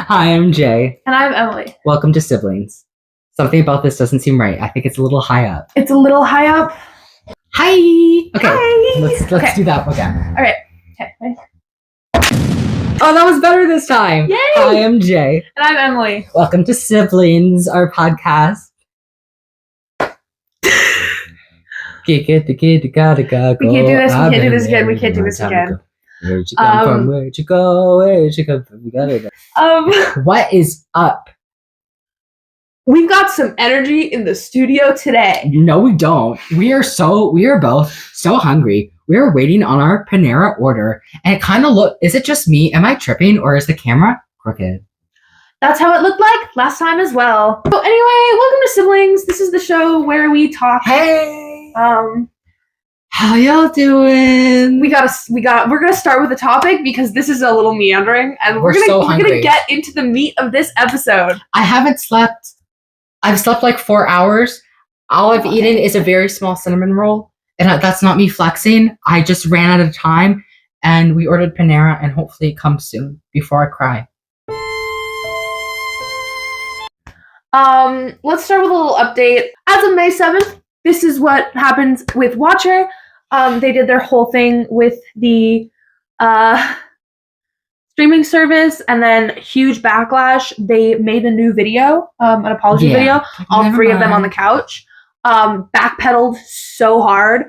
Hi, I'm Jay. And I'm Emily. Welcome to Siblings. Something about this doesn't seem right. I think it's a little high up. It's a little high up. Hi! Okay, Hi. let's do that again. All right. Okay. Ready? Oh, that was better this time. Yay! Hi, I'm Jay. And I'm Emily. Welcome to Siblings, our podcast. We can't do this. We can't do this again. We can't do this again. Where'd you come from? Where'd you go? Where'd you come from? We gotta go. What is up? We've got some energy in the studio today. No, we don't. We are both so hungry. We are waiting on our Panera order, and it kind of is it just me? Am I tripping, or is the camera crooked? That's how it looked like last time as well. So anyway, welcome to Siblings. This is the show where we talk. Hey. How y'all doing? We're gonna start with a topic because this is a little meandering, and we're gonna get into the meat of this episode. I haven't slept. I've slept like 4 hours. All I've eaten is a very small cinnamon roll, and that's not me flexing. I just ran out of time, and we ordered Panera, and hopefully it comes soon before I cry. Let's start with a little update. As of May 7th, this is what happens with Watcher. They did their whole thing with the streaming service, and then huge backlash. They made a new video, an apology video, all three of them on the couch. Backpedaled so hard.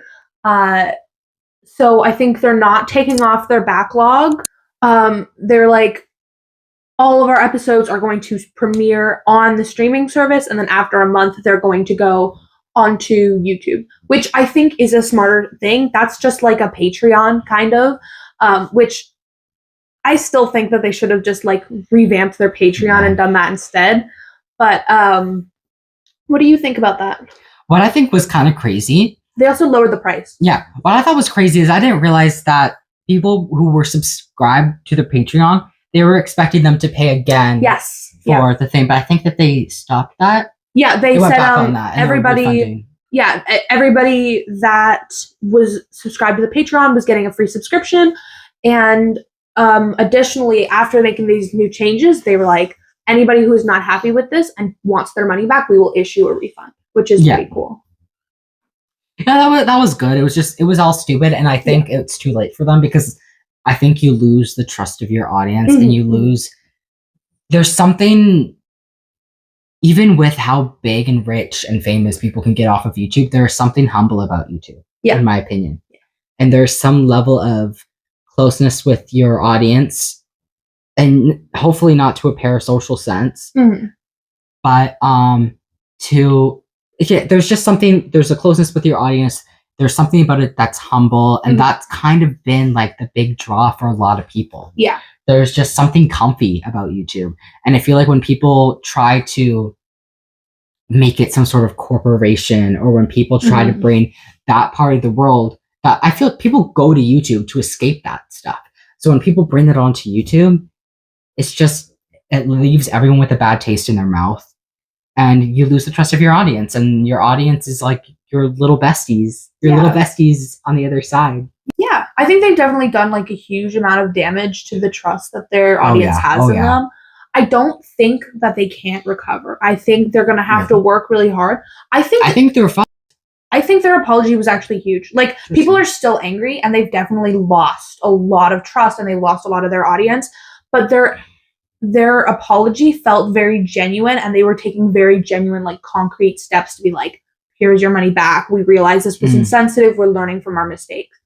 So I think they're not taking off their backlog. They're like, all of our episodes are going to premiere on the streaming service, and then after a month, they're going to go onto YouTube, which I think is a smarter thing. That's just like a Patreon kind of, which I still think that they should have just like revamped their Patreon and done that instead. But what do you think about that? What I think was kind of crazy. They also lowered the price. Yeah. What I thought was crazy is I didn't realize that people who were subscribed to the Patreon, they were expecting them to pay again for the thing. But I think that they stopped that. Yeah, they said everybody that was subscribed to the Patreon was getting a free subscription. And additionally, after making these new changes, they were like, anybody who is not happy with this and wants their money back, we will issue a refund, which is pretty cool. Yeah, that was good. It was all stupid, and I think it's too late for them because I think you lose the trust of your audience, and there's something, even with how big and rich and famous people can get off of YouTube, there's something humble about YouTube, in my opinion. Yeah. And there's some level of closeness with your audience, and hopefully not to a parasocial sense, but there's just something, there's a closeness with your audience. There's something about it that's humble, and that's kind of been like the big draw for a lot of people. Yeah. There's just something comfy about YouTube. And I feel like when people try to make it some sort of corporation, or when people try to bring that part of the world, I feel like people go to YouTube to escape that stuff. So when people bring it onto YouTube, it leaves everyone with a bad taste in their mouth, and you lose the trust of your audience, and your audience is like your little besties, little besties on the other side. Yeah, I think they've definitely done like a huge amount of damage to the trust that their audience has in them. I don't think that they can't recover. I think they're going to have to work really hard. I think they're fine. I think their apology was actually huge. Like, people are still angry, and they've definitely lost a lot of trust, and they lost a lot of their audience. But their apology felt very genuine, and they were taking very genuine, like, concrete steps to be like, here's your money back. We realize this was insensitive. We're learning from our mistakes.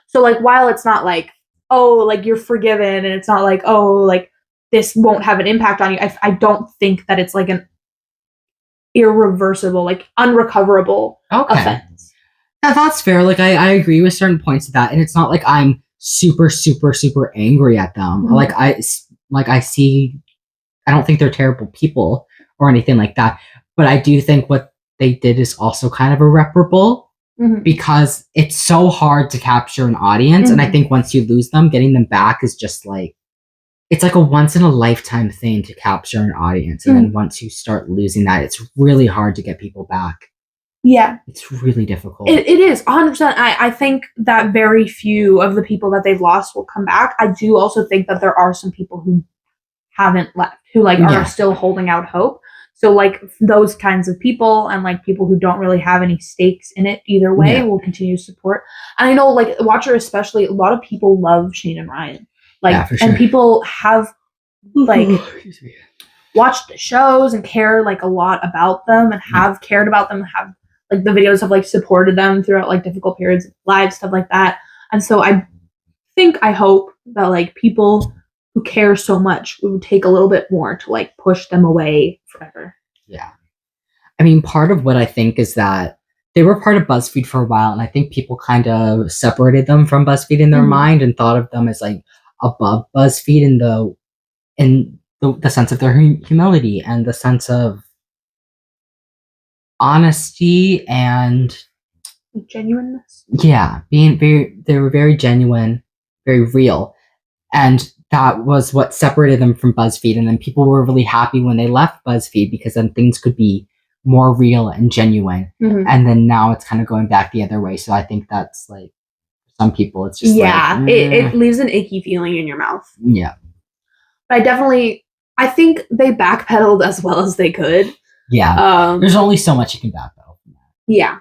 So, like, while it's not like, oh, like, you're forgiven, and it's not like, oh, like, this won't have an impact on you, I don't think that it's like an irreversible, like, unrecoverable offense. Yeah, that's fair. Like, I agree with certain points of that, and it's not like I'm super, super, super angry at them. I don't think they're terrible people or anything like that, but I do think what they did is also kind of irreparable, because it's so hard to capture an audience, and I think once you lose them, getting them back is just like, it's like a once in a lifetime thing to capture an audience, and then once you start losing that, it's really hard to get people back. Yeah. It's really difficult. It is, 100%. I think that very few of the people that they've lost will come back. I do also think that there are some people who haven't left, who like are still holding out hope. So like those kinds of people and like people who don't really have any stakes in it either way will continue to support. And I know like Watcher especially, a lot of people love Shane and Ryan. Like for sure. And people have like watched the shows and care like a lot about them and have cared about them, have like the videos have like supported them throughout like difficult periods of life, stuff like that. And so I hope that like people who care so much would take a little bit more to like push them away forever. Yeah. I mean, part of what I think is that they were part of BuzzFeed for a while, and I think people kind of separated them from BuzzFeed in their mind and thought of them as like above BuzzFeed in the sense of their humility and the sense of honesty and genuineness. Yeah, they were very genuine, very real. And that was what separated them from BuzzFeed. And then people were really happy when they left BuzzFeed because then things could be more real and genuine. And then now it's kind of going back the other way. So I think that's like, for some people, it's just it leaves an icky feeling in your mouth. Yeah. But I think they backpedaled as well as they could. Yeah. There's only so much you can backpedal from that. Yeah.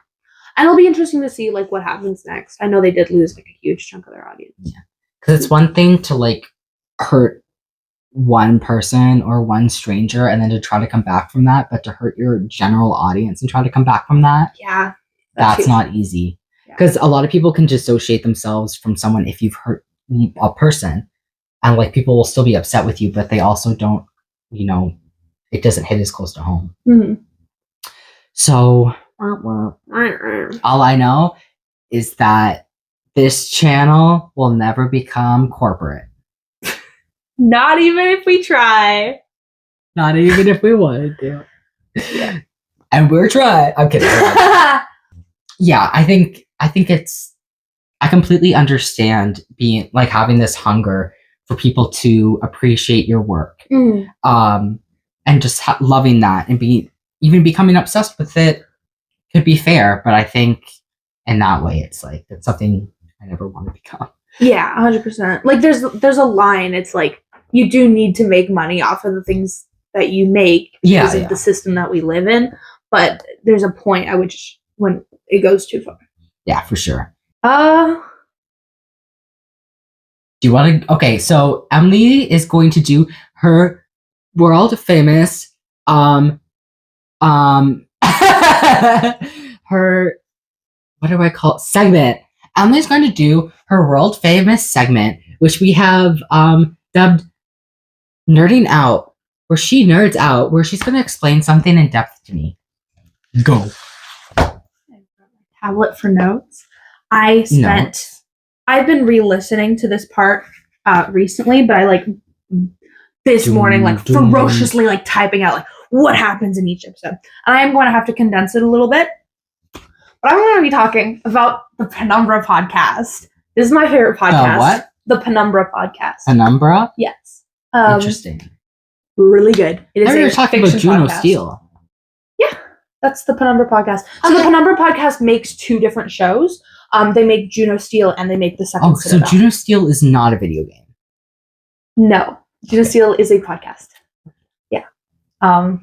And it'll be interesting to see like what happens next. I know they did lose like a huge chunk of their audience. Yeah. Because it's one thing to like hurt one person or one stranger and then to try to come back from that, but to hurt your general audience and try to come back from that, that's not easy. Because a lot of people can dissociate themselves from someone if you've hurt a person, and like people will still be upset with you, but they also don't, it doesn't hit as close to home. So all I know is that this channel will never become corporate. Not even if we try. Not even if we wanted to. Yeah. And we're trying. I'm kidding. Yeah, I think I completely understand being like having this hunger for people to appreciate your work. And just loving that and even becoming obsessed with it could be fair, but I think in that way it's like it's something I never want to become. Yeah, 100%. Like there's a line. It's like you do need to make money off of the things that you make because of the system that we live in. But there's a point at which when it goes too far. Yeah, for sure. Do you want to? Okay, so Emily is going to do her world famous her what do I call it? Segment. Emily's going to do her world famous segment, which we have dubbed Nerding Out, where she nerds out, where she's going to explain something in depth to me. Go. Tablet for notes. I've been re-listening to this part recently, but I this morning ferociously typing out what happens in each episode. And I am going to have to condense it a little bit. But I'm going to be talking about the Penumbra podcast. This is my favorite podcast. What? The Penumbra podcast. Penumbra? Yes. Interesting. Really good. It is you're talking about Juno Steel. Yeah, that's the Penumbra podcast. So the Penumbra podcast makes two different shows. They make Juno Steel and they make the second. So Juno Steel is not a video game. No, Juno Steel is a podcast. Yeah.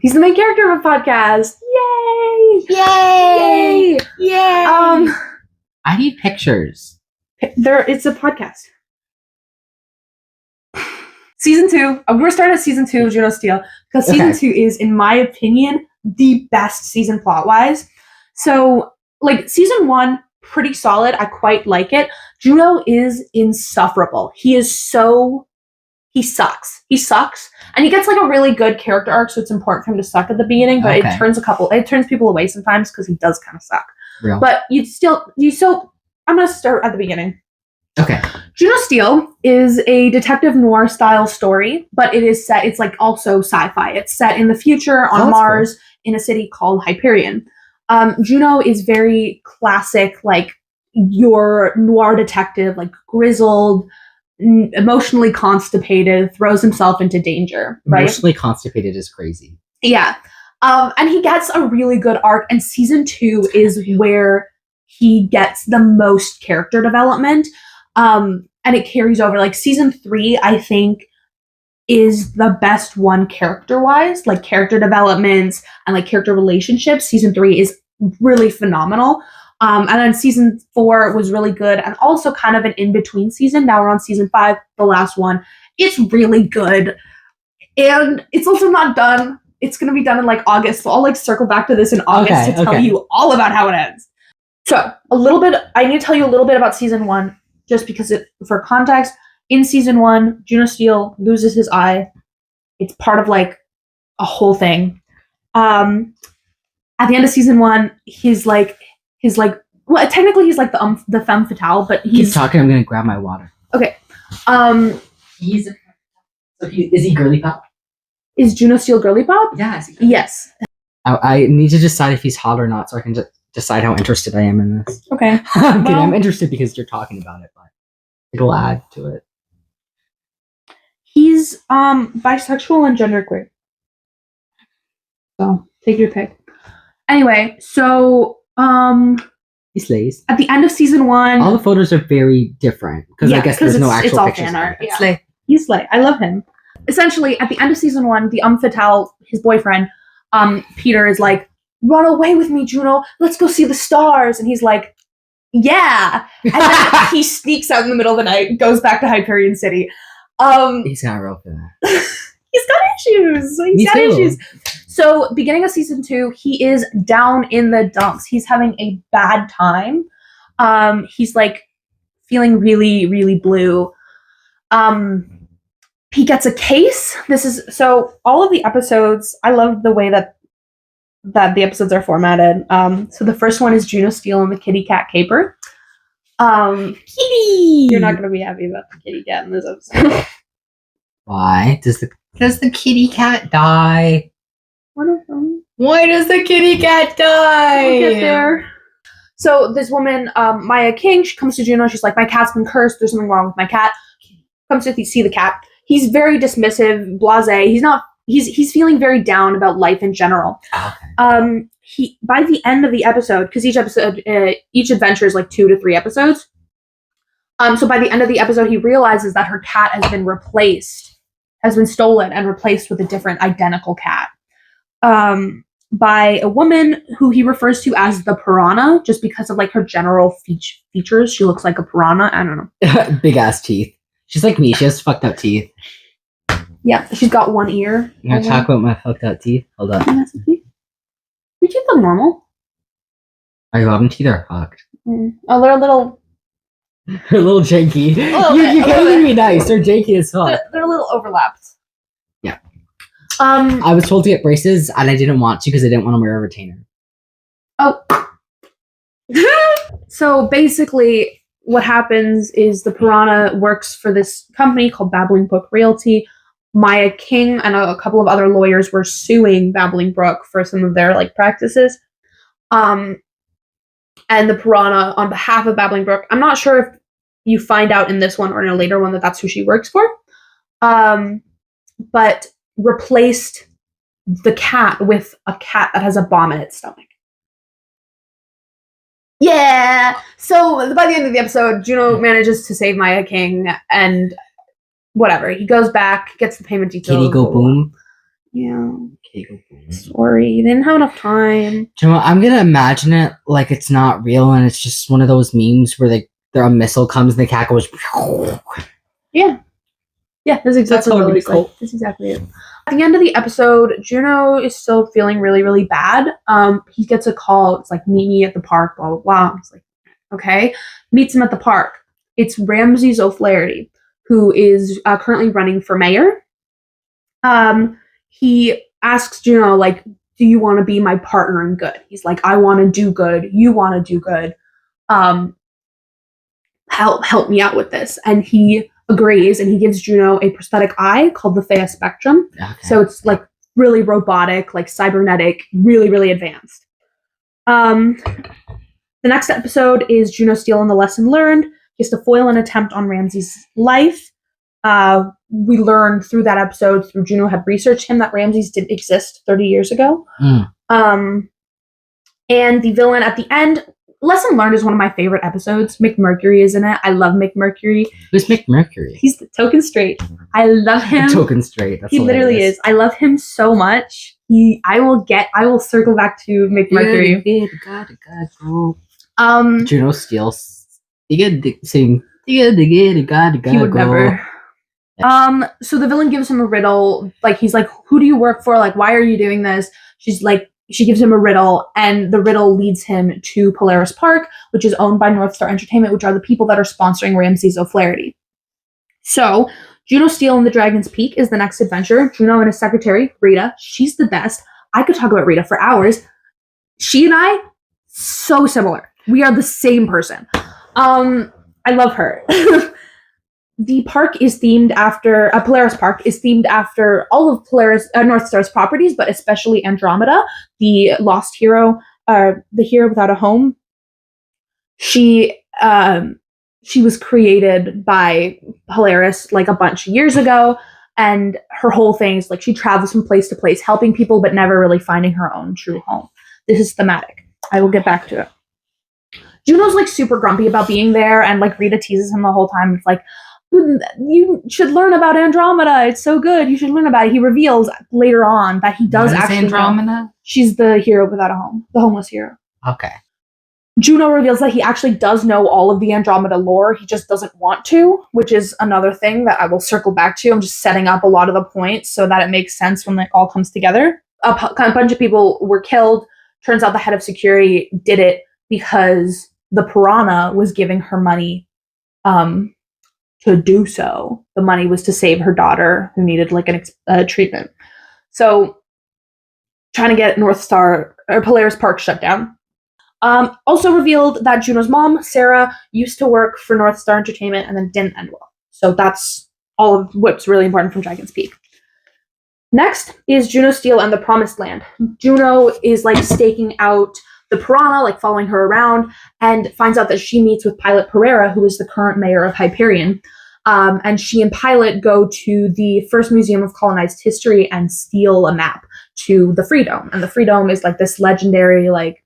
He's the main character of a podcast. Yay! Yay! Yay! I need pictures. It's a podcast. Season 2. We're starting season 2 of Juno Steel because season 2 is, in my opinion, the best season plot-wise. So, season 1, pretty solid. I quite like it. Juno is insufferable. He sucks. He sucks. And he gets a really good character arc, so it's important for him to suck at the beginning, but it turns people away sometimes because he does kind of suck. Real. But I'm going to start at the beginning. Okay. Juno Steel is a detective noir style story, but it's also sci-fi. It's set in the future on Mars in a city called Hyperion. Juno is very classic, your noir detective, grizzled, emotionally constipated, throws himself into danger. Right? Emotionally constipated is crazy. Yeah. And he gets a really good arc, and season 2 is where he gets the most character development. And it carries over. Season 3, I think, is the best one character-wise, like character developments and like character relationships. Season 3 is really phenomenal. And then season 4 was really good and also kind of an in-between season. Now we're on season 5, the last one. It's really good. And it's also not done. It's going to be done in like August. So I'll like circle back to this in August to tell you all about how it ends. So I need to tell you a little bit about season 1, just because for context, in season 1, Juno Steele loses his eye. It's part of like a whole thing. At the end of season 1, well, technically he's like the femme fatale, but he's... Keep talking, I'm going to grab my water. Okay. Is he girly pop? Is Juno Steele girly pop? Yeah. Yes. I need to decide if he's hot or not so I can just decide how interested I am in this. Okay. I'm interested because you're talking about it, but it'll add to it. He's bisexual and genderqueer. So take your pick. Anyway, so he slays. At the end of season 1, all the photos are very different because I guess there's no actual pictures. Fan art. Yeah. Slay. He's slay. I love him. Essentially, at the end of season 1, the fatale, his boyfriend, Peter, is like, "Run away with me, Juno. Let's go see the stars." And he's like, "Yeah." And then he sneaks out in the middle of the night, goes back to Hyperion City. He's got real for that. He's got issues. He's got issues. So, beginning of season 2, he is down in the dumps. He's having a bad time. He's like feeling really, really blue. He gets a case. So all of the episodes, I love the way that the episodes are formatted. So the first one is Juno Steele and the kitty cat caper. Kitty! You're not going to be happy about the kitty cat in this episode. Why? Does the kitty cat die? One of them. Why does the kitty cat die? We'll get there. So this woman, Maya King, she comes to Juno. She's like, "My cat's been cursed. There's something wrong with my cat." Comes to see the cat. He's very dismissive, blasé. He's feeling very down about life in general. Okay. He by the end of the episode, because each adventure is like 2 to 3 episodes. So by the end of the episode, he realizes that her cat has been stolen and replaced with a different identical cat. By a woman who he refers to as the piranha, just because of like her general features. She looks like a piranha. I don't know. Big ass teeth. She's like me. She has fucked up teeth. Yeah, she's got one ear. You want to talk about my fucked up teeth? Hold on. Your teeth look normal. My bottom teeth are fucked. Oh, they're a little... They're a little janky. You can't even be nice. They're janky as fuck. They're a little overlapped. Yeah. I was told to get braces, and I didn't want to because I didn't want to wear a retainer. Oh. So basically, what happens is the piranha works for this company called Babbling Brook Realty. Maya King and a couple of other lawyers were suing Babbling Brook for some of their like practices. And the piranha, on behalf of Babbling Brook, I'm not sure if you find out in this one or in a later one that that's who she works for, but replaced the cat with a cat that has a bomb in its stomach. Yeah! So by the end of the episode, Juno manages to save Maya King, and whatever. He goes back, gets the payment details. Kitty go boom? Yeah. Kitty go boom. Sorry, they didn't have enough time. Do you know what? I'm gonna imagine it like it's not real and it's just one of those memes where a missile comes and the cat goes... Yeah. Yeah, that's exactly what it's like. That's exactly it. At the end of the episode, Juno is still feeling really, really bad. He gets a call. It's like, "Meet me at the park, blah, blah, blah." It's like, okay. Meets him at the park. It's Ramses O'Flaherty, who is currently running for mayor. He asks Juno, like, "Do you want to be my partner in good?" He's like, "I want to do good. You want to do good. Help me out with this." And he agrees, and he gives Juno a prosthetic eye called the Thea Spectrum. Okay. So it's like really robotic, like cybernetic, really, really advanced. The next episode is Juno Steele and the Lesson Learned. He has to foil an attempt on Ramses' life. We learned through that episode, through Juno had researched him, that Ramses didn't exist 30 years ago. And the villain at the end, Lesson Learned is one of my favorite episodes. McMurcury is in it. I love McMurcury. Who's McMurcury? He's the token straight. I love him. Token straight. That's he literally is. I love him so much. I will circle back to McMurcury. Gotta go. Juno steals. You gotta sing. You gotta go. He would never. So the villain gives him a riddle. Like, he's like, who do you work for? Like, why are you doing this? She gives him a riddle, and the riddle leads him to Polaris Park, which is owned by North Star Entertainment, which are the people that are sponsoring Ramses O'Flaherty. So, Juno Steel and the Dragon's Peak is the next adventure. Juno and his secretary, Rita, she's the best. I could talk about Rita for hours. She and I, so similar. We are the same person. I love her. The park is themed after Polaris Park is themed after all of Polaris North Star's properties, but especially Andromeda, the lost hero, the hero without a home. She was created by Polaris like a bunch of years ago, and her whole thing is like she travels from place to place, helping people, but never really finding her own true home. This is thematic. I will get back to it. Juno's like super grumpy about being there, and like Rita teases him the whole time. It's like, you should learn about Andromeda. It's so good. You should learn about it. He reveals later on that he does actually Andromeda know. She's the hero without a home, the homeless hero. Okay. Juno reveals that he actually does know all of the Andromeda lore. He just doesn't want to, which is another thing that I will circle back to. I'm just setting up a lot of the points so that it makes sense when it all comes together. A bunch of people were killed. Turns out the head of security did it because the Piranha was giving her money to do so. The money was to save her daughter who needed like a treatment. So trying to get North Star or Polaris Park shut down. Also revealed that Juno's mom, Sarah, used to work for North Star Entertainment and then didn't end well. So that's all of what's really important from Dragon's Peak. Next is Juno Steel and the Promised Land. Juno is like staking out the Piranha, like following her around, and finds out that she meets with Pilot Pereira, who is the current mayor of Hyperion. And she and Pilot go to the first Museum of Colonized History and steal a map to the Freedome. And the Freedome is like this legendary, like,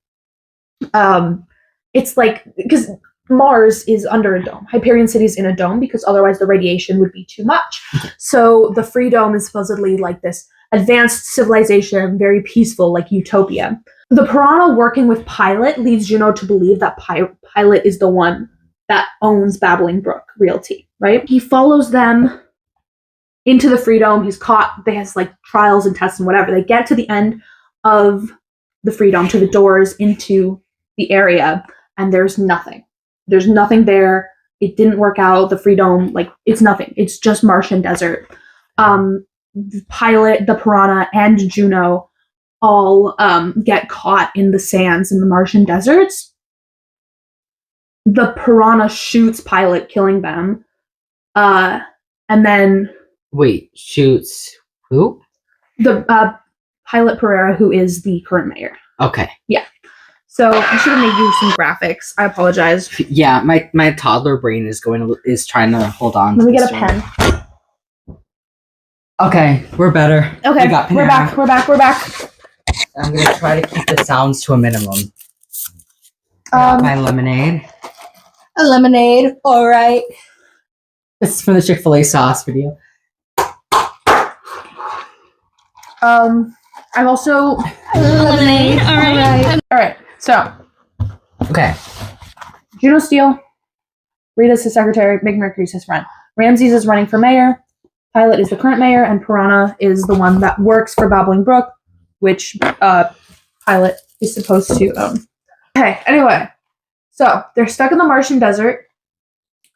it's like, because Mars is under a dome. Hyperion City is in a dome because otherwise the radiation would be too much. So the Freedome is supposedly like this advanced civilization, very peaceful, like utopia. The Piranha working with Pilot leads Juno to believe that Pilot is the one that owns Babbling Brook Realty, right? He follows them into the Freedome. He's caught. They has like trials and tests and whatever. They get to the end of the Freedome, to the doors into the area, and there's nothing. There's nothing there. It didn't work out. The Freedome, like, it's nothing. It's just Martian desert. The Pilot, the Piranha, and Juno all get caught in the sands in the Martian deserts. The Piranha shoots Pilot, killing them. And then... Wait, shoots who? The Pilot Pereira, who is the current mayor. Okay. Yeah. So I should have made you some graphics. I apologize. Yeah, my toddler brain is trying to hold on. Let me get a pen. Okay, we're better. Okay, we're back. I'm gonna try to keep the sounds to a minimum. My lemonade. A lemonade. All right. This is from the Chick-fil-A sauce video. I'm also lemonade. All right. So. Okay. Juno Steel. Rita's his secretary. McMurcury's his friend. Ramses is running for mayor. Pilot is the current mayor, and Piranha is the one that works for Babbling Brook, which Pilot is supposed to own. Okay, anyway. So, they're stuck in the Martian desert.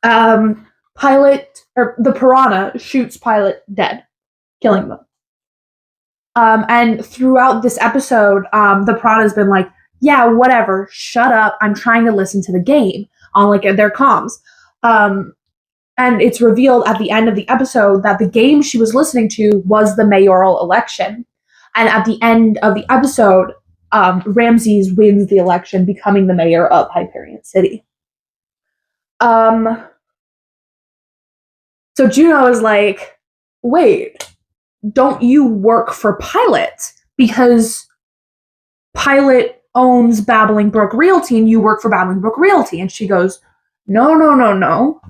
The Piranha shoots Pilot dead, killing them. And throughout this episode, the Piranha's been like, yeah, whatever, shut up, I'm trying to listen to the game on like their comms. And it's revealed at the end of the episode that the game she was listening to was the mayoral election. And at the end of the episode, Ramses wins the election, becoming the mayor of Hyperion City. So Juno is like, wait, don't you work for Pilot? Because Pilot owns Babbling Brook Realty and you work for Babbling Brook Realty. And she goes, no.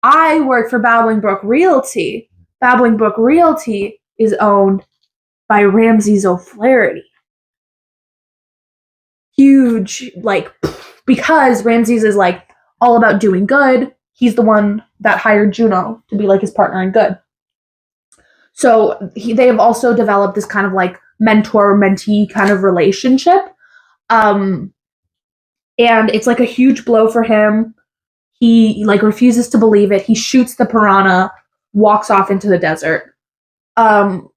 I work for Babbling Brook Realty. Babbling Brook Realty is owned by Ramses O'Flaherty. Huge, like, because Ramses is like all about doing good. He's the one that hired Juno to be like his partner in good. So they have also developed this kind of like mentor-mentee kind of relationship. And it's like a huge blow for him. He like refuses to believe it. He shoots the piranha, walks off into the desert. And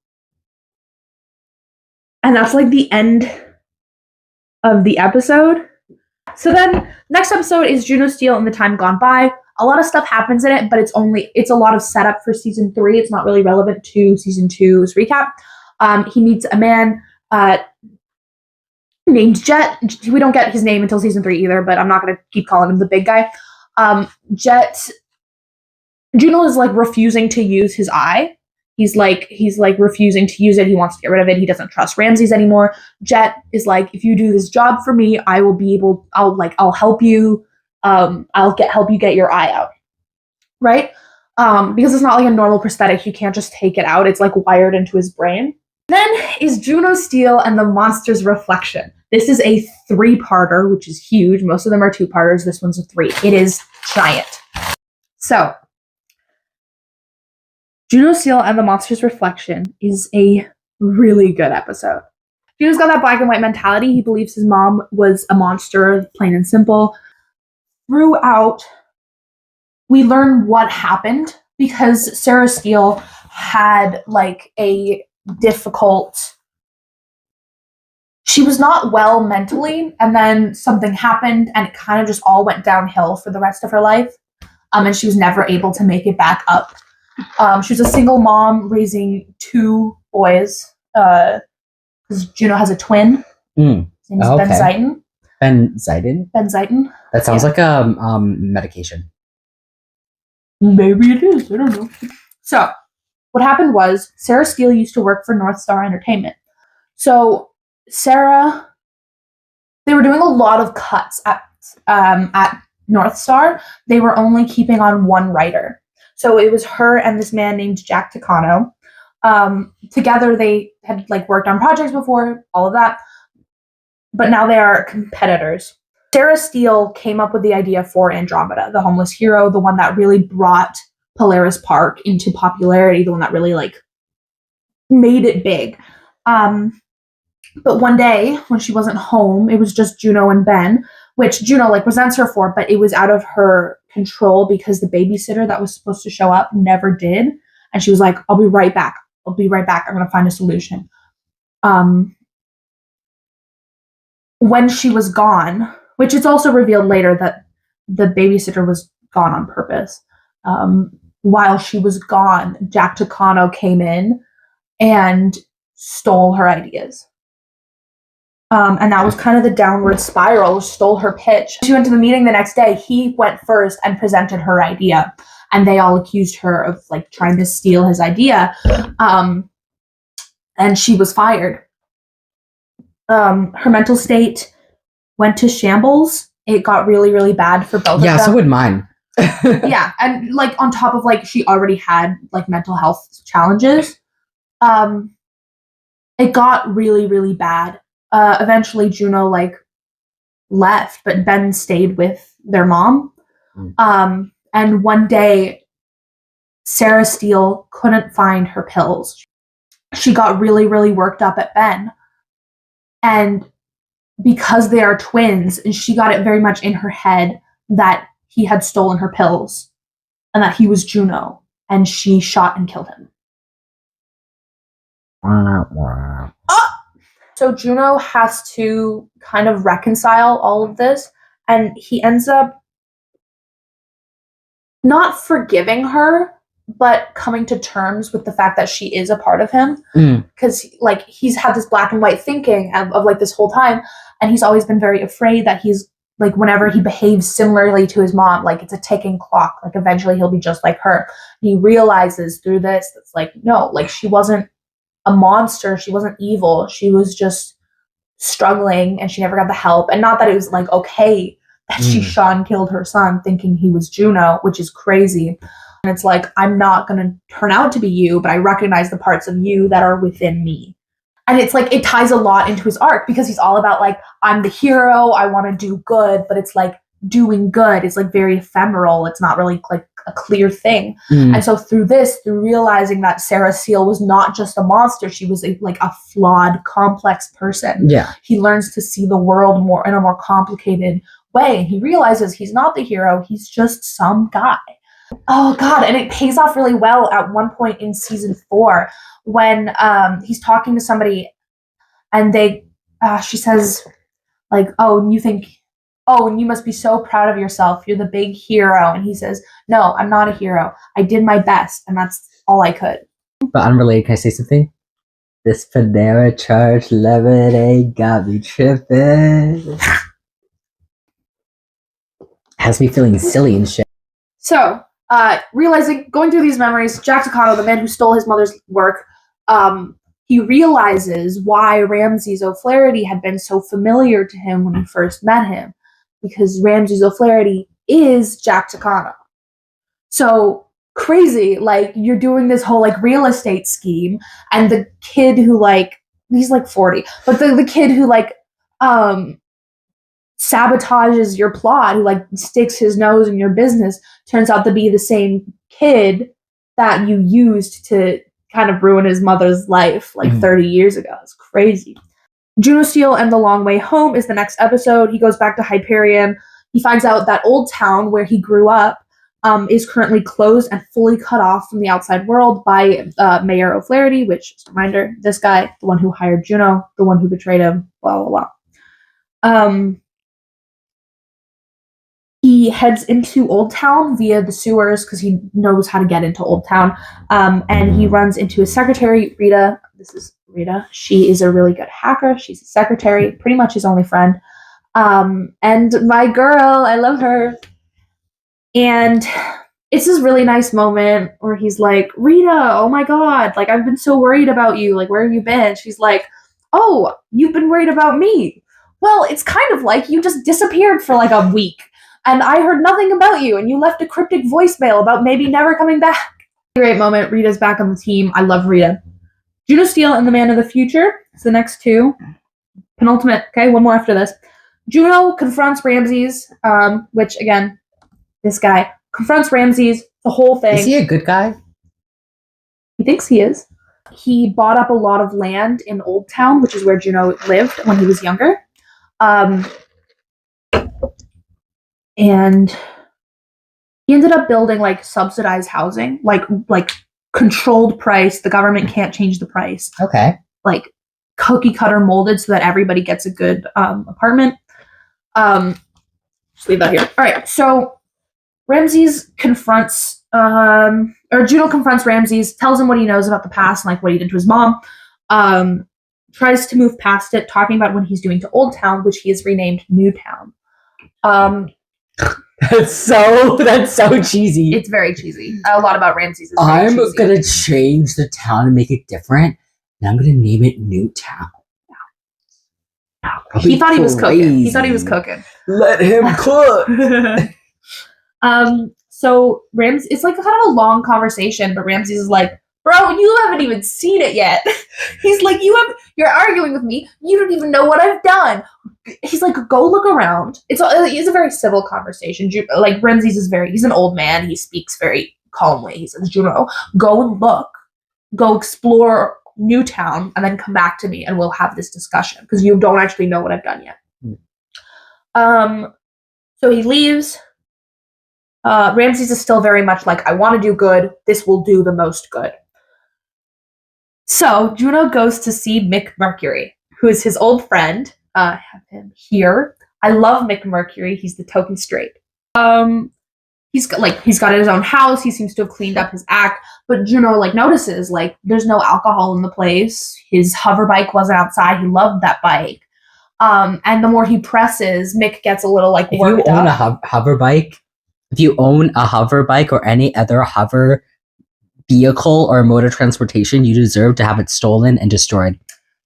that's like the end of the episode. So then next episode is Juno Steele and the Time Gone By. A lot of stuff happens in it, but it's a lot of setup for season 3. It's not really relevant to season 2's recap. He meets a man named Jet. We don't get his name until season 3 either, but I'm not going to keep calling him the big guy. Jet, Juno is like refusing to use his eye. He's like refusing to use it. He wants to get rid of it. He doesn't trust Ramses anymore. Jet is like, if you do this job for me, I'll help you. I'll help you get your eye out. Right? Because it's not like a normal prosthetic. You can't just take it out. It's like wired into his brain. Then is Juno Steele and the Monster's Reflection. This is a 3-parter, which is huge. Most of them are 2-parters. This one's a 3. It is giant. So, Juno Steele and the Monster's Reflection is a really good episode. Juno's got that black and white mentality. He believes his mom was a monster, plain and simple. Throughout, we learn what happened because Sarah Steele had like a difficult... She was not well mentally, and then something happened, and it kind of just all went downhill for the rest of her life. And she was never able to make it back up. She was a single mom raising 2 boys. Because Juno has a twin. His name is Ben Zayden. Ben Zayden? Ben Zayden. That sounds like a medication. Maybe it is. I don't know. So, what happened was Sarah Steele used to work for North Star Entertainment. So, Sarah, they were doing a lot of cuts at North Star. They were only keeping on one writer. So it was her and this man named Jack Takano. Together they had like worked on projects before, all of that. But now they are competitors. Sarah Steele came up with the idea for Andromeda, the homeless hero, the one that really brought Polaris Park into popularity, the one that really like made it big. But one day when she wasn't home, it was just Juno and Ben, which Juno like resents her for, but it was out of her control because the babysitter that was supposed to show up never did. And she was like, I'll be right back. I'm going to find a solution. When she was gone, which it's also revealed later that the babysitter was gone on purpose. While she was gone, Jack Takano came in and stole her ideas. And that was kind of the downward spiral, stole her pitch. She went to the meeting the next day. He went first and presented her idea. And they all accused her of like trying to steal his idea. And she was fired. Her mental state went to shambles. It got really, really bad for both of them. Yeah, so would mine. Yeah, and like on top of like she already had like mental health challenges. It got really, really bad. Eventually Juno like left, but Ben stayed with their mom. And one day Sarah Steele couldn't find her pills. She got really, really worked up at Ben. And because they are twins, she got it very much in her head that he had stolen her pills and that he was Juno, and she shot and killed him. So Juno has to kind of reconcile all of this, and he ends up not forgiving her, but coming to terms with the fact that she is a part of him. Because like he's had this black and white thinking of like this whole time, and he's always been very afraid that he's like whenever he behaves similarly to his mom, like it's a ticking clock, like eventually he'll be just like her. And he realizes through this, it's like, no, like she wasn't a monster, she wasn't evil, she was just struggling and she never got the help. And not that it was like okay that she shot and killed her son thinking he was Juno, which is crazy. And it's like, I'm not going to turn out to be you, but I recognize the parts of you that are within me. And it's like, it ties a lot into his arc because he's all about like, I'm the hero, I want to do good, but it's like doing good is like very ephemeral. It's not really like a clear thing. And so through realizing that Sarah Seal was not just a monster, she was like a flawed, complex person. Yeah. He learns to see the world more in a more complicated way. And he realizes he's not the hero, he's just some guy. Oh God, and it pays off really well at one point in season 4 when he's talking to somebody and she says like, and you must be so proud of yourself. You're the big hero. And he says, no, I'm not a hero. I did my best and that's all I could. But unrelated, can I say something? This Panera charged lemonade got me tripping. Has me feeling silly and shit. So, going through these memories, Jack Takano, the man who stole his mother's work, he realizes why Ramses O'Flaherty had been so familiar to him when he first met him. Because Ramses O'Flaherty is Jack Takano. So crazy, like you're doing this whole like real estate scheme, and the kid who like he's like 40, but the kid who like sabotages your plot, who like sticks his nose in your business, turns out to be the same kid that you used to kind of ruin his mother's life like 30 years ago. It's crazy. Juno Steel and the Long Way Home is the next episode. He goes back to Hyperion. He finds out that Old Town, where he grew up, is currently closed and fully cut off from the outside world by Mayor O'Flaherty, which, just a reminder, this guy, the one who hired Juno, the one who betrayed him, blah, blah, blah. He heads into Old Town via the sewers because he knows how to get into Old Town. And he runs into his secretary, Rita. This is Rita. She is a really good hacker. She's a secretary, pretty much his only friend. And my girl, I love her. And it's this really nice moment where he's like, Rita, oh my God, like I've been so worried about you. Like, where have you been? She's like, oh, you've been worried about me. Well, it's kind of like you just disappeared for like a week. And I heard nothing about you, and you left a cryptic voicemail about maybe never coming back. Great moment. Rita's back on the team. I love Rita. Juno Steel and the Man of the Future. It's the next two. Penultimate. Okay, one more after this. Juno confronts Ramses, which, again, this guy confronts Ramses, the whole thing. Is he a good guy? He thinks he is. He bought up a lot of land in Old Town, which is where Juno lived when he was younger. And he ended up building like subsidized housing, like controlled price. The government can't change the price. Okay. Like cookie cutter molded so that everybody gets a good apartment. Just leave that here. All right. So Ramses confronts, or Juno confronts Ramses, tells him what he knows about the past and like what he did to his mom. Tries to move past it, talking about what he's doing to Old Town, which he has renamed New Town. That's so cheesy. It's very cheesy. A lot about Ramses is I'm gonna change the town and make it different, and I'm gonna name it New Town. He thought he was cooking. Let him cook. So Ramses, it's like kind of a long conversation, but Ramses is like, bro, you haven't even seen it yet. He's like, you're arguing with me. You don't even know what I've done. He's like, go look around. It's a very civil conversation. Like Ramses is he's an old man. He speaks very calmly. He says, Juno, go and look, go explore Newtown, and then come back to me and we'll have this discussion because you don't actually know what I've done yet. So he leaves. Ramses is still very much like, I want to do good. This will do the most good. So Juno goes to see Mick Mercury, who is his old friend. I have him here. I love Mick Mercury. He's the token straight. He's got his own house. He seems to have cleaned up his act, but Juno notices there's no alcohol in the place. His hover bike wasn't outside. He loved that bike. And the more he presses, Mick gets a little worked up. If you own a hover bike or any other hover vehicle or mode of transportation, you deserve to have it stolen and destroyed.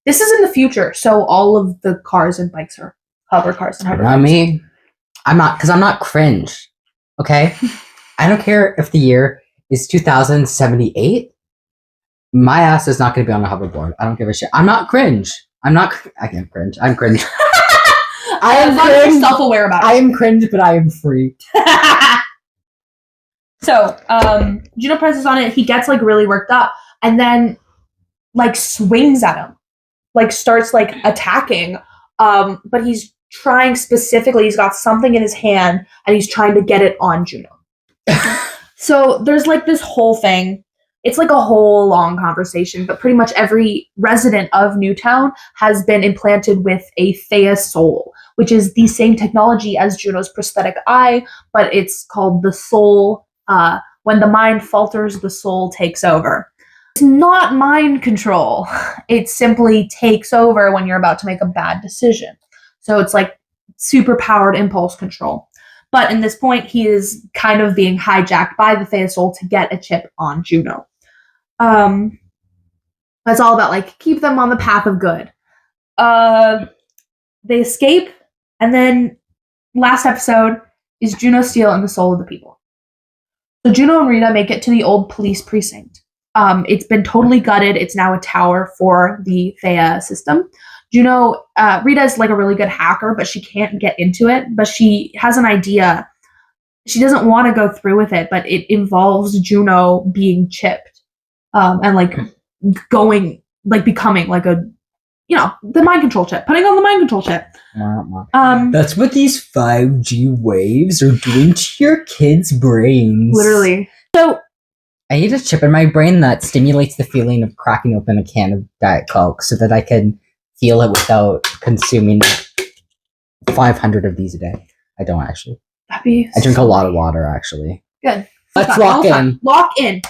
This is in the future, so all of the cars and bikes are hover cars and hover bikes. Not me. I'm not, because I'm not cringe. Okay? I don't care if the year is 2078. My ass is not going to be on a hoverboard. I don't give a shit. I'm not cringe. I can't cringe. I'm cringe. I am cringe. Self-aware about it. I am cringe, but I am free. So, Juno presses on it. He gets like really worked up, and then like swings at him, like starts like attacking. But he's trying specifically. He's got something in his hand, and he's trying to get it on Juno. So there's like this whole thing. It's like a whole long conversation, but pretty much every resident of Newtown has been implanted with a Thea soul, which is the same technology as Juno's prosthetic eye, but it's called the soul. When the mind falters, the soul takes over. It's not mind control. It simply takes over when you're about to make a bad decision. So it's like super powered impulse control. But in this point, he is kind of being hijacked by the Thea soul to get a chip on Juno. It's all about like keep them on the path of good. They escape, and then last episode is Juno stealing the soul of the people. So Juno and Rita make it to the old police precinct. It's been totally gutted. It's now a tower for the Thea system. Juno, Rita is like a really good hacker, but she can't get into it. But she has an idea. She doesn't want to go through with it, but it involves Juno being chipped. And like going, like becoming like a, the mind control chip, putting on the mind control chip. That's what these 5G waves are doing to your kids' brains. Literally. So I need a chip in my brain that stimulates the feeling of cracking open a can of Diet Coke so that I can feel it without consuming 500 of these a day. I don't actually. I drink a lot of water actually. Good. Let's lock in. Lock in.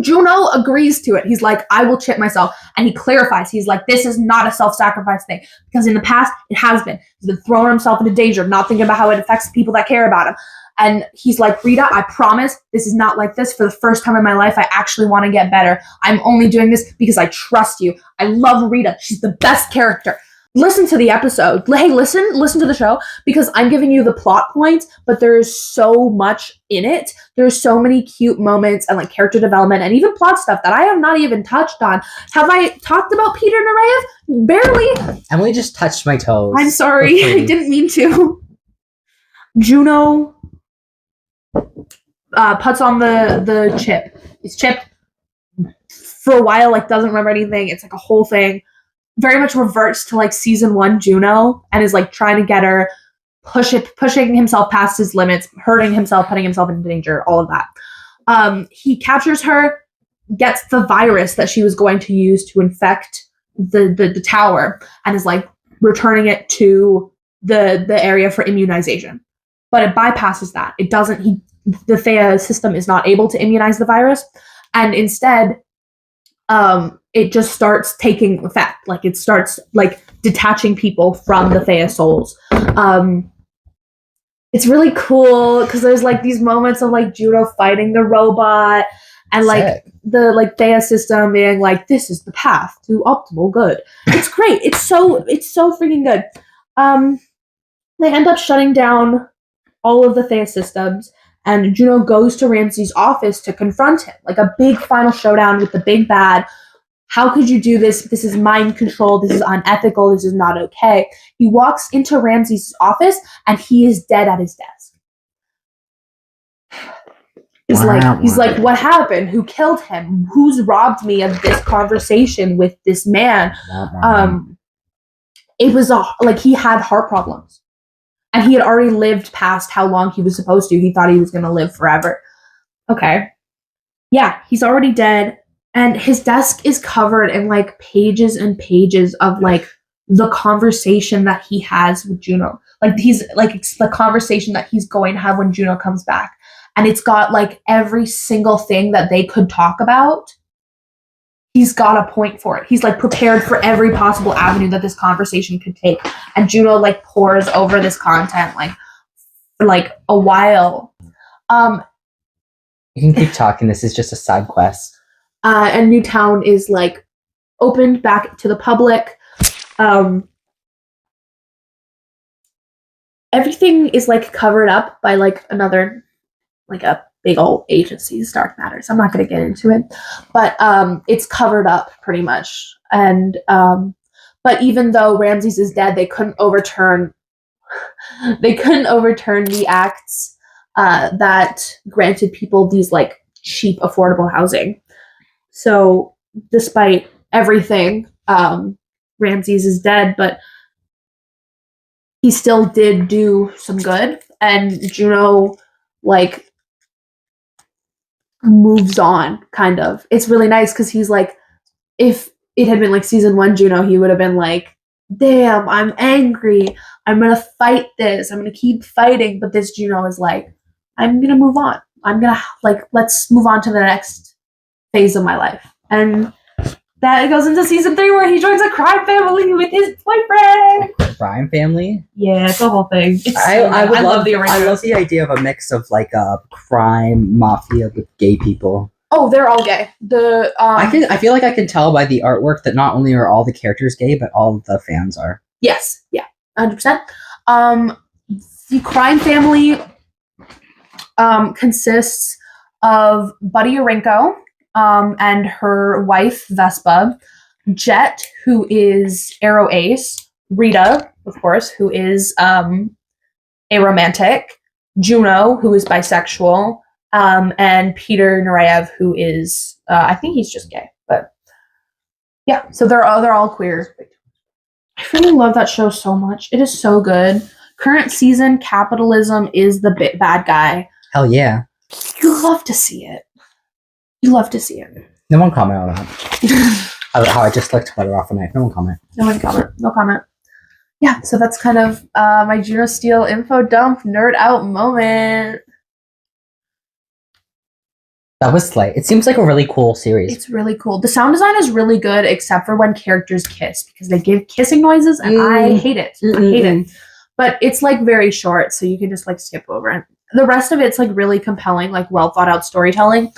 Juno agrees to it. He's like, I will chip myself. And he clarifies. He's like, this is not a self-sacrifice thing. Because in the past, it has been. He's been throwing himself into danger, not thinking about how it affects the people that care about him. And he's like, Rita, I promise this is not like this. For the first time in my life, I actually want to get better. I'm only doing this because I trust you. I love Rita. She's the best character. Listen to the episode. Hey, listen to the show, because I'm giving you the plot points, but there's so much in it. There's so many cute moments and like character development and even plot stuff that I have not even touched on. Have I talked about Peter Nureyev? Barely. Emily just touched my toes. I'm sorry. I didn't mean to. Juno puts on the chip. He's chipped for a while, like doesn't remember anything. It's like a whole thing. Very much reverts to like season 1 Juno, and is like trying to get her, pushing himself past his limits, hurting himself, putting himself in danger, all of that. He captures her, gets the virus that she was going to use to infect the tower, and is like returning it to the area for immunization. But it bypasses that. It doesn't. The Thea system is not able to immunize the virus, and instead, it just starts taking effect. Like it starts like detaching people from the Thea souls. It's really cool because there's like these moments of like Juno fighting the robot and like the like Thea system being like, this is the path to optimal good. It's great. It's so freaking good. They end up shutting down all of the Thea systems, and Juno goes to Ramsey's office to confront him. Like a big final showdown with the big bad. How could you do this? This is mind control. This is unethical. This is not okay. He walks into Ramsey's office and he is dead at his desk. He's like, what happened? Who killed him? Who's robbed me of this conversation with this man? It was like he had heart problems. And he had already lived past how long he was supposed to. He thought he was going to live forever. Okay. Yeah, he's already dead. And his desk is covered in like pages and pages of like the conversation that he has with Juno. Like he's like, it's the conversation that he's going to have when Juno comes back. And it's got like every single thing that they could talk about. He's got a point for it. He's like prepared for every possible avenue that this conversation could take. And Juno like pores over this content like for like a while. You can keep talking. This is just a side quest. And Newtown is like opened back to the public. Everything is like covered up by like another, like a big old agency, Dark Matter. So I'm not going to get into it, but it's covered up pretty much. And but even though Ramses is dead, they couldn't overturn the acts that granted people these like cheap, affordable housing. So despite everything, Ramses is dead, but he still did do some good, and Juno like moves on, kind of. It's really nice because he's like, if it had been like season 1 Juno, he would have been like, damn, I'm angry, I'm gonna fight this, I'm gonna keep fighting. But this Juno is like, I'm gonna move on, I'm gonna like, let's move on to the next phase of my life. And that goes into season 3 where he joins a crime family with his boyfriend. Crime family? Yeah, it's the whole thing. I love the original. I love the idea of a mix of like a crime mafia with gay people. Oh, they're all gay. I feel like I can tell by the artwork that not only are all the characters gay, but all the fans are. Yes, yeah, 100%. The crime family consists of Buddy Urenco, and her wife, Vespa, Jet, who is Arrow Ace, Rita, of course, who is a romantic, Juno, who is bisexual, and Peter Nureyev, who is, I think he's just gay, but yeah, so they're all queer. I really love that show so much. It is so good. Current season, capitalism is the bad guy. Hell yeah. You love to see it. You love to see it. No one comment on that. How I just licked butter off a knife. No one comment. No comment. Yeah, so that's kind of my Juno Steel info dump nerd out moment. That was like, it seems like a really cool series. It's really cool. The sound design is really good, except for when characters kiss, because they give kissing noises, and I hate it. I hate it. But it's like very short, so you can just like skip over it. The rest of it's like really compelling, like well thought out storytelling.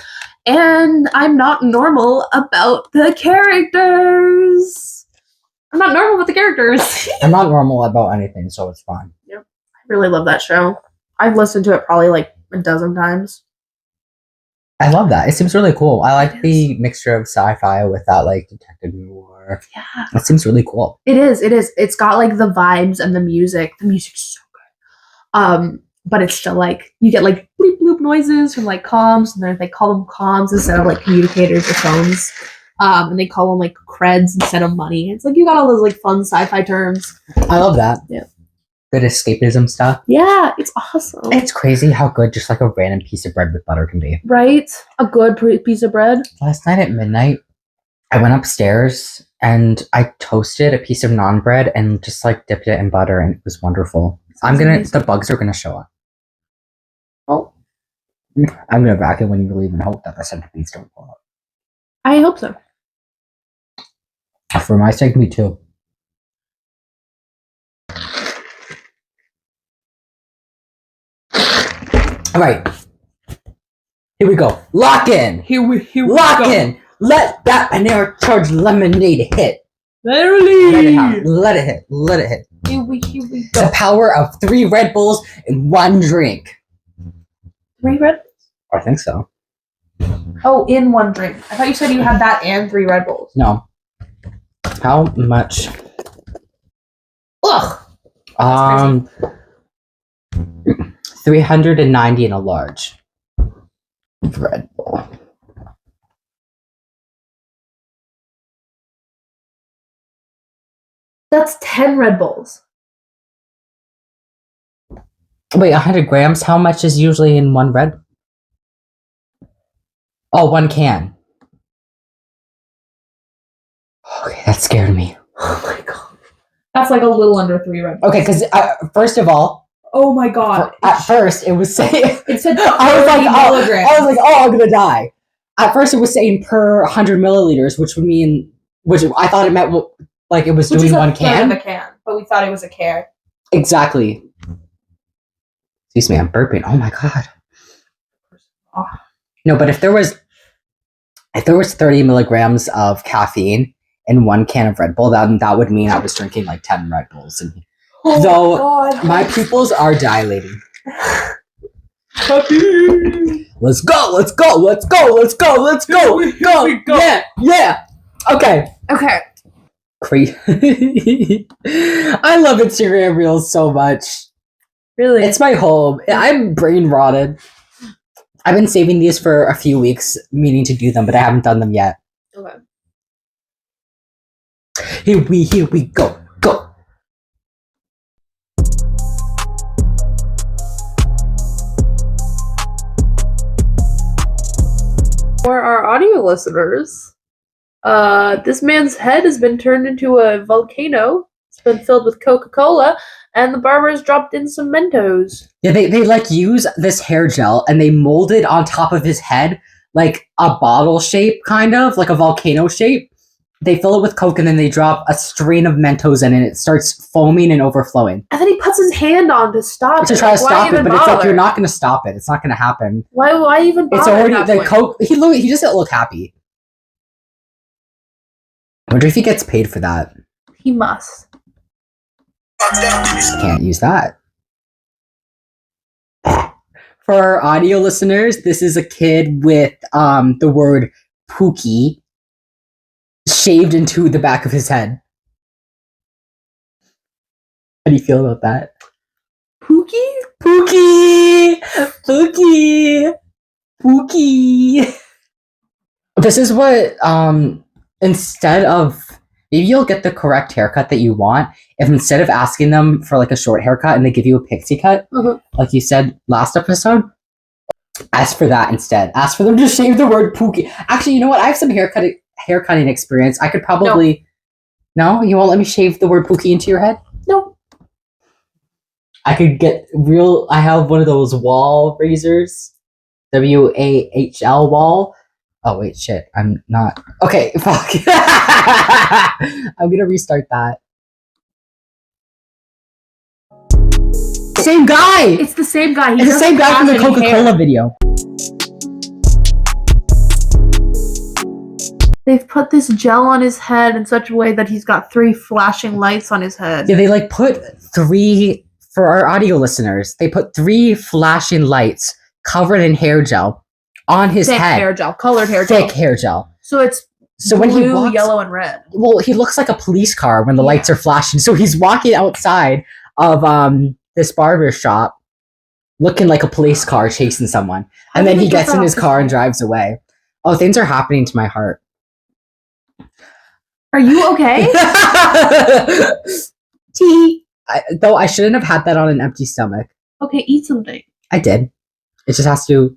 And I'm not normal about the characters. I'm not normal with the characters. I'm not normal about anything, so it's fine. Yep. I really love that show. I've listened to it probably like a dozen times. I love that. It seems really cool. I like the mixture of sci-fi with that like detective noir. Yeah. It seems really cool. It is. It's got like the vibes and the music. The music's so good. But it's still like, you get like bleep bloop noises from like comms, and they call them comms instead of like communicators or phones. And they call them like creds instead of money. It's like you got all those like fun sci-fi terms. I love that. Yeah. Good escapism stuff. Yeah, it's awesome. It's crazy how good just like a random piece of bread with butter can be. Right? A good piece of bread. Last night at midnight, I went upstairs and I toasted a piece of naan bread and just like dipped it in butter, and it was wonderful. The bugs are gonna show up. Oh. I'm gonna vacuum when you leave and hope that the centipedes don't pull up. I hope so. For my sake, me too. All right. Here we go. Lock in. Here we Lock go. in. Let that Panera charged lemonade hit. Literally. Let it hit. Let it hit. Here we go. The power of 3 Red Bulls in one drink. 3 Red Bulls? I think so. Oh, in one drink. I thought you said you had that and 3 Red Bulls. No. How much? Ugh. 390 in a large Red Bull. That's 10 Red Bulls. Wait, 100 grams? How much is usually in one Red? Oh, 1 can. Okay, that scared me. Oh my god. That's like a little under 3 Red Bulls. Okay, because first of all, oh my god. At first, it was saying... It said I was like, oh, I'm gonna die. At first, it was saying per 100 milliliters, which would mean... Which I thought it meant, like, it was doing 1 can. Of a can, but we thought it was a can. Exactly. Excuse me, I'm burping. Oh my god. No, but if there was 30 milligrams of caffeine and 1 can of Red Bull, that would mean I was drinking like 10 Red Bulls. And my pupils are dilating. Let's go. Yeah. Okay. I love Instagram Reels so much. Really? It's my home. I'm brain rotted. I've been saving these for a few weeks, meaning to do them, but I haven't done them yet. Okay. Here we go. For our audio listeners, this man's head has been turned into a volcano. It's been filled with Coca-Cola, and the barber has dropped in some Mentos. Yeah, they like use this hair gel and they mold it on top of his head like a bottle shape, kind of like a volcano shape. They fill it with Coke and then they drop a strain of Mentos in it. It starts foaming and overflowing. And then he puts his hand on to stop it. To try to stop it, but it's like you're not going to stop it. It's not going to happen. Why even bother? It's already the Coke. He doesn't look happy. I wonder if he gets paid for that. He must. Can't use that. For our audio listeners, this is a kid with the word Pookie shaved into the back of his head. How do you feel about that? Pookie? This is what, instead of, maybe you'll get the correct haircut that you want if instead of asking them for like a short haircut and they give you a pixie cut, like you said last episode, ask for that instead. Ask for them to shave the word Pookie. Actually, you know what? I have some haircutting experience. I could probably... No? You won't let me shave the word Pookie into your head? No. I could get I have one of those wall razors. WAHL wall. Oh, wait, shit. I'm not... Okay, fuck. I'm gonna restart that. Same guy! It's the same guy. It's the same guy from the Coca-Cola video. They've put this gel on his head in such a way that he's got 3 flashing lights on his head. Yeah, they like put 3... For our audio listeners, they put 3 flashing lights covered in hair gel on his head. Thick hair gel. Colored hair gel. Thick hair gel. So it's blue, when he walks, yellow, and red. Well, he looks like a police car when the lights are flashing. So he's walking outside of this barber shop looking like a police car chasing someone. And then he gets in his car and drives away. Oh, things are happening to my heart. Are you okay? Tea. Though I shouldn't have had that on an empty stomach. Okay, eat something. I did. It just has to...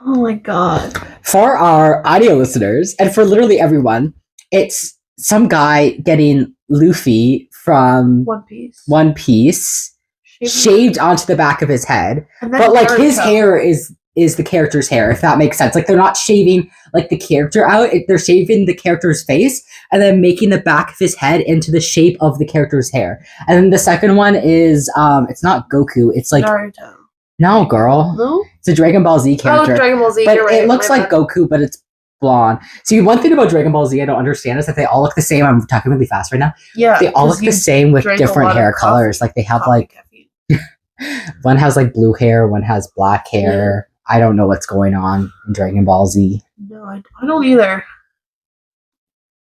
Oh my god. For our audio listeners, and for literally everyone, it's some guy getting Luffy from One Piece shaved onto the back of his head. But like his hair is the character's hair, if that makes sense. Like they're not shaving like the character out, they're shaving the character's face and then making the back of his head into the shape of the character's hair. And then the second one is it's not Goku, it's like Naruto. No, girl. No? It's a Dragon Ball Z character. Oh, Dragon Ball Z, but you're right. It looks like Goku, but it's blonde. See, one thing about Dragon Ball Z I don't understand is that they all look the same. I'm talking really fast right now. Yeah. They all look the same with different hair colors. Like they have like one has like blue hair, one has black hair. I don't know what's going on in Dragon Ball Z. No, I don't either.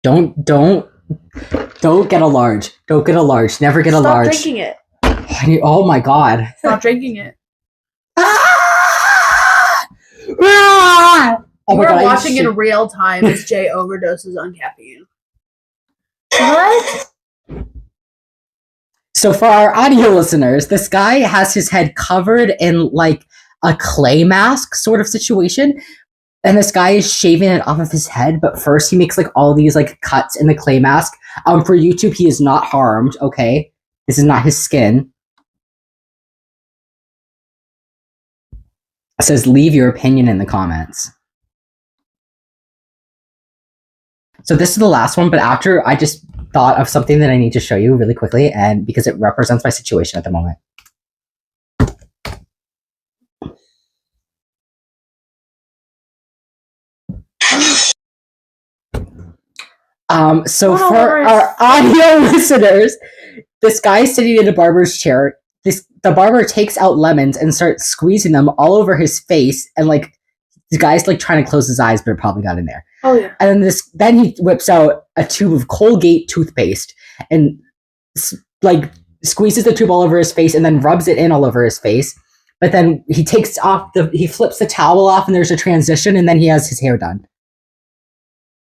Don't get a large. Don't get a large. Never get a large. Stop drinking it. Oh my god. Stop drinking it. Oh We're watching in real time as Jay overdoses on caffeine. What? So for our audio listeners, this guy has his head covered in like a clay mask sort of situation. And this guy is shaving it off of his head, but first he makes like all these like cuts in the clay mask. For YouTube, he is not harmed, okay? This is not his skin. It says, leave your opinion in the comments. So this is the last one, but after I just thought of something that I need to show you really quickly, and because it represents my situation at the moment. So for our audio listeners, this guy is sitting in a barber's chair. The barber takes out lemons and starts squeezing them all over his face, and like the guy's like trying to close his eyes, but it probably got in there. Oh yeah. And then he whips out a tube of Colgate toothpaste and like squeezes the tube all over his face and then rubs it in all over his face. But then he he flips the towel off and there's a transition and then he has his hair done.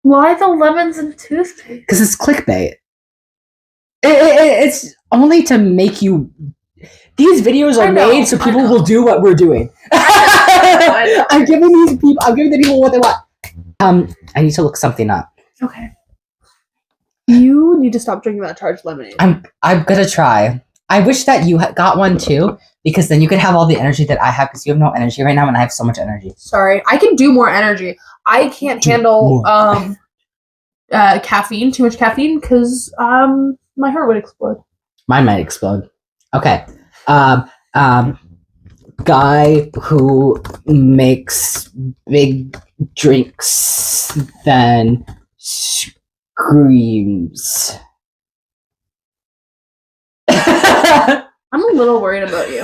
Why the lemons and toothpaste? Because it's clickbait. It's only to make you. These videos are made so people will do what we're doing. I'm giving the people what they want. I need to look something up. Okay. You need to stop drinking that charged lemonade. I'm gonna try. I wish that you got one too, because then you could have all the energy that I have, because you have no energy right now, and I have so much energy. Sorry, I can do more energy. I can't handle caffeine, too much caffeine, because my heart would explode. Mine might explode. Okay. Guy who makes big drinks then screams. I'm a little worried about you.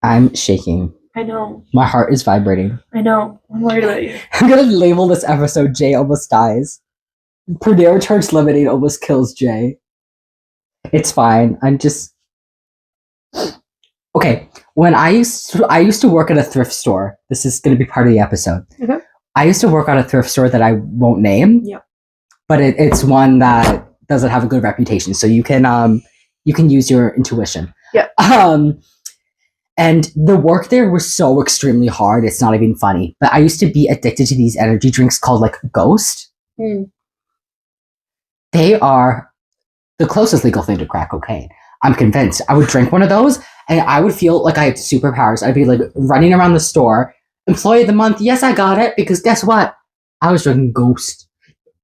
I'm shaking. I know. My heart is vibrating. I know. I'm worried about you. I'm gonna label this episode Jay Almost Dies. Panera charged lemonade almost kills Jay. It's fine. I'm just okay. When I used to work at a thrift store. This is going to be part of the episode. Okay. I used to work at a thrift store that I won't name. Yeah. But it's one that doesn't have a good reputation, so you can use your intuition. Yeah. And the work there was so extremely hard. It's not even funny. But I used to be addicted to these energy drinks called like Ghost. Mm. They are the closest legal thing to crack cocaine. I'm convinced. I would drink one of those and I would feel like I had superpowers. I'd be like running around the store. Employee of the month. Yes, I got it. Because guess what? I was drinking Ghost.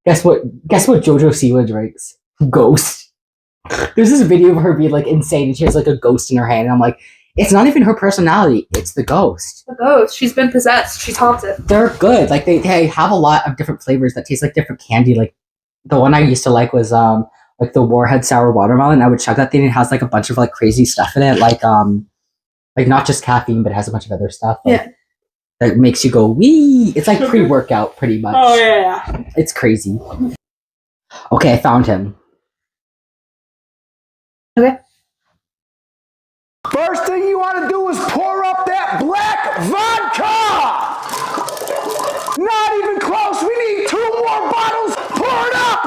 Guess what Jojo Siwa drinks? Ghost. There's this video of her being like insane and she has like a ghost in her hand. And I'm like, it's not even her personality. It's the ghost. The ghost. She's been possessed. She's haunted. They're good. Like they have a lot of different flavors that taste like different candy. Like the one I used to like was like the Warhead sour watermelon. I would chug that thing and it has like a bunch of like crazy stuff in it. Like not just caffeine, but it has a bunch of other stuff. Like, yeah. That makes you go wee. It's like pre-workout pretty much. Oh yeah. It's crazy. Okay, I found him. Okay. First thing you want to do is pour up that black vodka! Not even close, we need 2 more bottles, pour it up!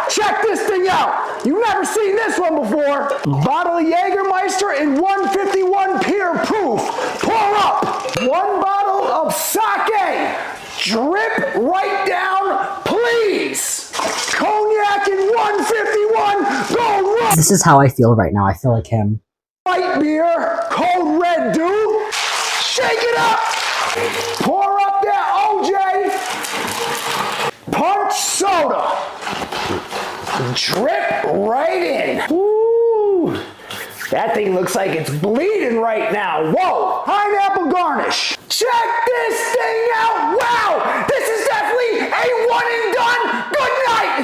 Check this thing out, you've never seen this one before. Bottle of Jägermeister in 151 pure proof, pour up! 1 bottle of sake, drip right down, please! Cognac in 151, go run! This is how I feel right now, I feel like him. White beer, cold red dew, shake it up, pour up that OJ, punch soda, drip right in. Ooh, that thing looks like it's bleeding right now. Whoa, pineapple garnish. Check this thing out. Wow, this is definitely a one and done. Good night.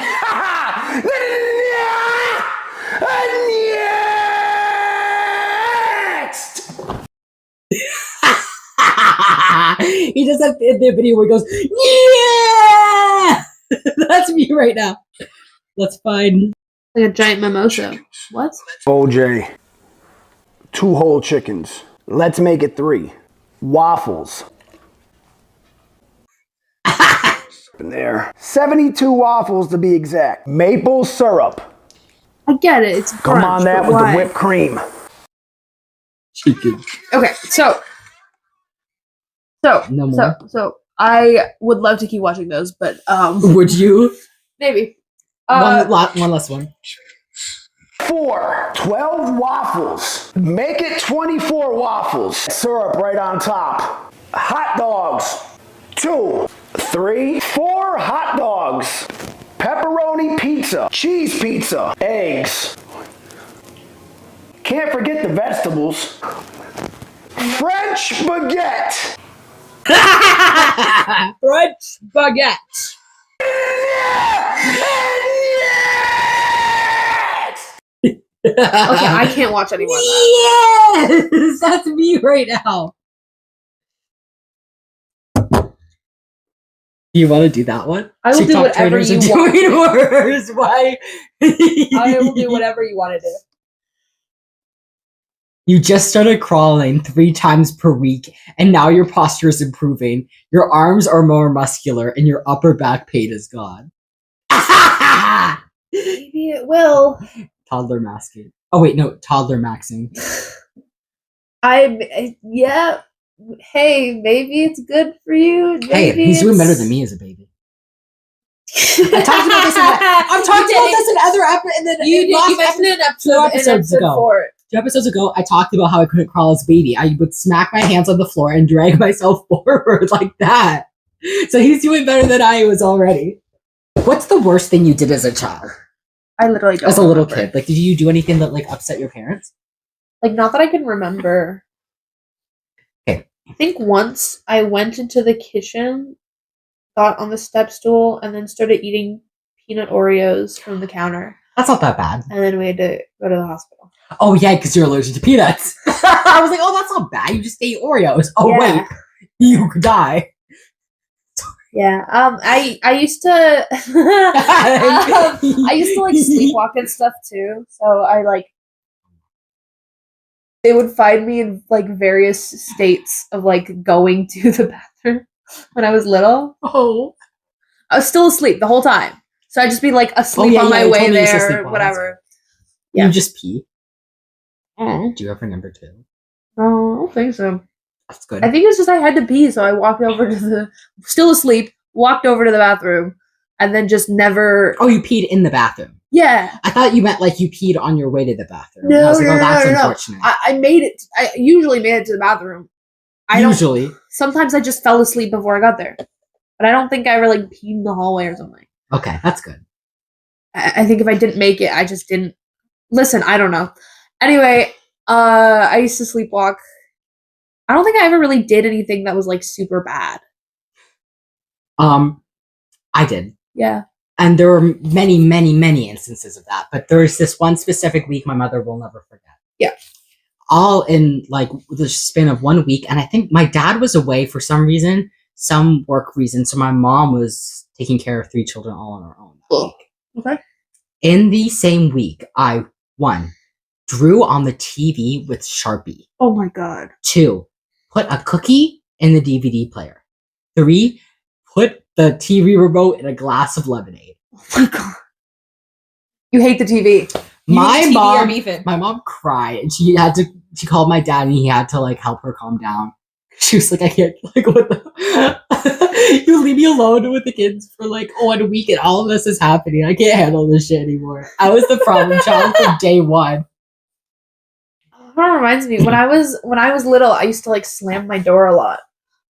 He does that in the video where he goes, yeah! That's me right now. That's fine. Like a giant mimosa. What? OJ, 2 whole chickens. Let's make it 3. Waffles. In there. 72 waffles to be exact. Maple syrup. I get it. It's brunch, come on that with the whipped cream. Chicken. Okay, so No more. So I would love to keep watching those, but would you? Maybe. One last one. 12 waffles. Make it 24 waffles. Syrup right on top. Hot dogs. 2, 3, 4 hot dogs. Pepperoni pizza. Cheese pizza. Eggs. Can't forget the vegetables. French baguette. Brunch baguette. Okay, I can't watch any more of that. Yes! That's me right now. You want to do that one? I will do whatever you want. Worse. Why? I will do whatever you want to do. You just started crawling 3 times per week, and now your posture is improving. Your arms are more muscular, and your upper back pain is gone. Maybe it will. Toddler masking. Oh wait, no, toddler maxing. Yeah. Hey, maybe it's good for you. Maybe hey, he's doing better than me as a baby. I talked about this. I'm talking about this in other episodes. You mentioned it in episode 4. 2 episodes ago, I talked about how I couldn't crawl as a baby. I would smack my hands on the floor and drag myself forward like that. So he's doing better than I was already. What's the worst thing you did as a child? I literally don't. As a little kid, like, did you do anything that like upset your parents? Like, not that I can remember. Okay. I think once I went into the kitchen, got on the step stool, and then started eating peanut Oreos from the counter. That's not that bad. And then we had to go to the hospital. Oh yeah, because you're allergic to peanuts. I was like, oh, that's not bad. You just ate Oreos. Oh yeah. Wait, you could die. Yeah. I used to. I used to like sleepwalk and stuff too. So I like. They would find me in like various states of like going to the bathroom when I was little. Oh. I was still asleep the whole time. So I'd just be like asleep on my way there, whatever. Yeah. You just pee? Mm. Do you ever number 2? No, I don't think so. That's good. I think it's just I had to pee, so I walked over to still asleep, walked over to the bathroom, and then just never... Oh, you peed in the bathroom? Yeah. I thought you meant like you peed on your way to the bathroom. No, I was like, no, that's unfortunate. I made it... I usually made it to the bathroom. Usually? Sometimes I just fell asleep before I got there. But I don't think I ever like peed in the hallway or something. Okay, that's good. I think if I didn't make it, I just didn't... Listen, I don't know. Anyway, I used to sleepwalk. I don't think I ever really did anything that was like super bad. I did. Yeah. And there were many, many, many instances of that. But there's this one specific week my mother will never forget. Yeah. All in like the span of 1 week. And I think my dad was away for some reason, some work reason. So my mom was taking care of 3 children all on her own that week. Okay. In the same week, I, 1, drew on the TV with Sharpie. Oh my God. 2, put a cookie in the DVD player. 3, put the TV remote in a glass of lemonade. Oh my God. You hate the TV. My mom cried and she called my dad and he had to like help her calm down. She was like, I can't, like, what the, you leave me alone with the kids for like 1 week and all of this is happening. I can't handle this shit anymore. I was the problem child from day 1. That reminds me, when I was little, I used to like slam my door a lot.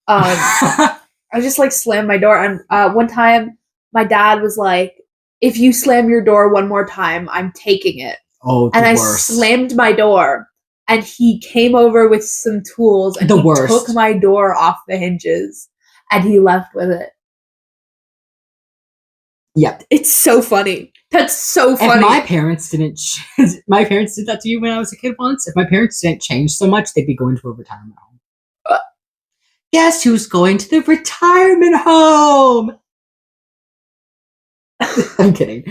I just like slammed my door, and one time my dad was like, "If you slam your door one more time, I'm taking it." Oh, and I slammed my door, and he came over with some tools and took my door off the hinges, and he left with it. Yep, it's so funny. That's so funny. If my parents didn't, my parents did that to you when I was a kid once. If my parents didn't change so much, they'd be going to a retirement home. Guess who's going to the retirement home? I'm kidding.